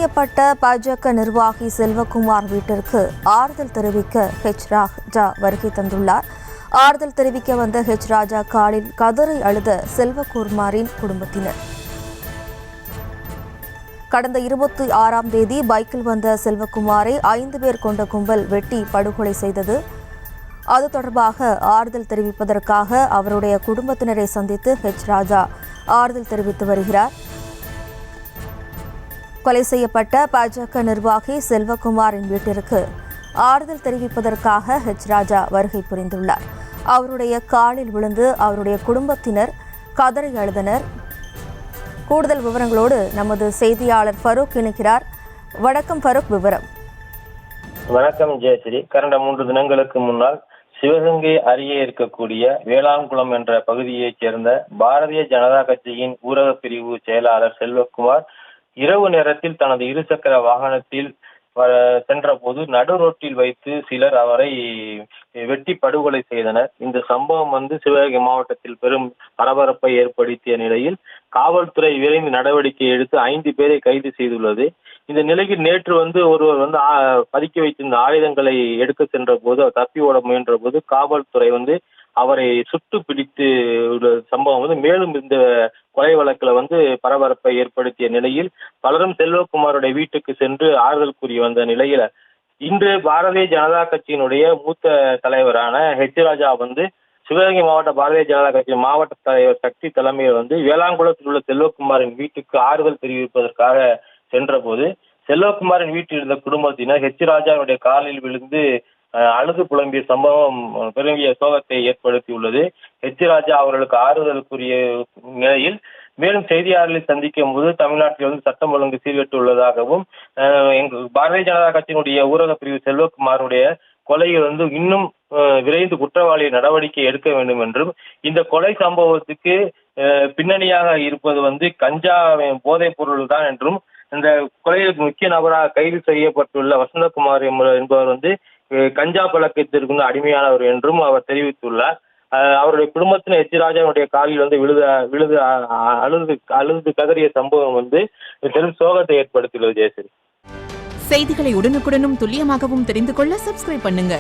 செய்யப்பட்ட பாஜக நிர்வாகி செல்வகுமார் வீட்டிற்கு ஆறுதல் தெரிவிக்க ராஜா வருகை தந்துள்ளார். ஆறுதல் தெரிவிக்க வந்த ராஜா காலில் கதறி அழுத செல்வகுமாரின் குடும்பத்தினர். கடந்த 26ஆம் தேதி பைக்கில் வந்த செல்வகுமாரை 5 பேர் கொண்ட கும்பல் வெட்டி படுகொலை செய்தது. அது தொடர்பாக ஆறுதல் தெரிவிப்பதற்காக அவருடைய குடும்பத்தினரை சந்தித்து ராஜா ஆறுதல் தெரிவித்து வருகிறார். கொலை செய்யப்பட்ட பாஜக நிர்வாகி செல்வகுமாரின் வீட்டிற்கு ஆறுதல் தெரிவிப்பதற்காக ராஜா வருகை புரிந்துள்ளார். அவருடைய காலில் விழுந்து அவருடைய குடும்பத்தினர் கதறி அழுதனர். கூடுதல் விவரங்களோடு நமது செய்தியாளர் ஃபரூக் இணைக்கிறார். வணக்கம் ஃபரூக், விவரம். வணக்கம் ஜெயஸ்ரீ. கடந்த 3 தினங்களுக்கு முன்னால் சிவகங்கை அருகே இருக்கக்கூடிய வேளாங்குளம் என்ற பகுதியைச் சேர்ந்த பாரதிய ஜனதா கட்சியின் ஊரக பிரிவு செயலாளர் செல்வகுமார் இரவு நேரத்தில் தனது இருசக்கர வாகனத்தில் சென்ற போது நடு ரோட்டில் வைத்து சிலர் அவரை வெட்டி படுகொலை செய்தனர். இந்த சம்பவம் சிவகங்கை மாவட்டத்தில் பெரும் பரபரப்பை ஏற்படுத்திய நிலையில் காவல்துறை விரைந்து நடவடிக்கை எடுத்து 5 பேரை கைது செய்துள்ளது. இந்த நிலையில் நேற்று ஒருவர் பதுக்கி வைத்திருந்த ஆயுதங்களை எடுக்க சென்ற போது தப்பி ஓட முயன்ற போது காவல்துறை அவரை சுட்டு பிடித்து சம்பவம் மேலும் இந்த கொலை வழக்குல பரபரப்பை ஏற்படுத்திய நிலையில் பலரும் செல்வகுமாருடைய வீட்டுக்கு சென்று ஆறுதல் கூறி வந்த நிலையில இன்று பாரதிய ஜனதா கட்சியினுடைய மூத்த தலைவரான ராஜா சிவகங்கை மாவட்ட பாரதிய ஜனதா கட்சி மாவட்ட தலைவர் சக்தி தலைமையில் வேளாங்குளத்தில் உள்ள செல்வகுமாரின் வீட்டுக்கு ஆறுதல் தெரிவிப்பதற்காக சென்ற போது செல்வகுமாரின் வீட்டில் இருந்த குடும்பத்தினர் ராஜாவுடைய காலில் விழுந்து அழுது புலம்பிய சம்பவம் பெரிய சோகத்தை ஏற்படுத்தியுள்ளது. ராஜா அவர்களுக்கு ஆறுதலுக்குரிய நிலையில் மேலும் செய்தியாளர்களை சந்திக்கும் போது தமிழ்நாட்டில் சட்டம் ஒழுங்கு சீர்கெட்டு உள்ளதாகவும் பாரதிய ஜனதா கட்சியினுடைய ஊரக பிரிவு செல்வகுமாருடைய கொலையில் இன்னும் விரைந்து குற்றவாளி நடவடிக்கை எடுக்க வேண்டும் என்றும் இந்த கொலை சம்பவத்துக்கு பின்னணியாக இருப்பது கஞ்சா போதைப் பொருள் தான் என்றும் இந்த கொலையில் முக்கிய நபராக கைது செய்யப்பட்டுள்ள வசந்தகுமார் என்பவர் கஞ்சா பழக்கத்திற்கு அடிமையானவர் என்றும் அவர் தெரிவித்துள்ளார். அவருடைய குடும்பத்தினர் ராஜாவுடைய காலில் விழுது அழுது கதறிய சம்பவம் பெரும் சோகத்தை ஏற்படுத்தியுள்ளது. ஜெயஸ்ரீ, செய்திகளை உடனுக்குடனும் துல்லியமாகவும் தெரிந்து கொள்ள சப்ஸ்கிரைப் பண்ணுங்க.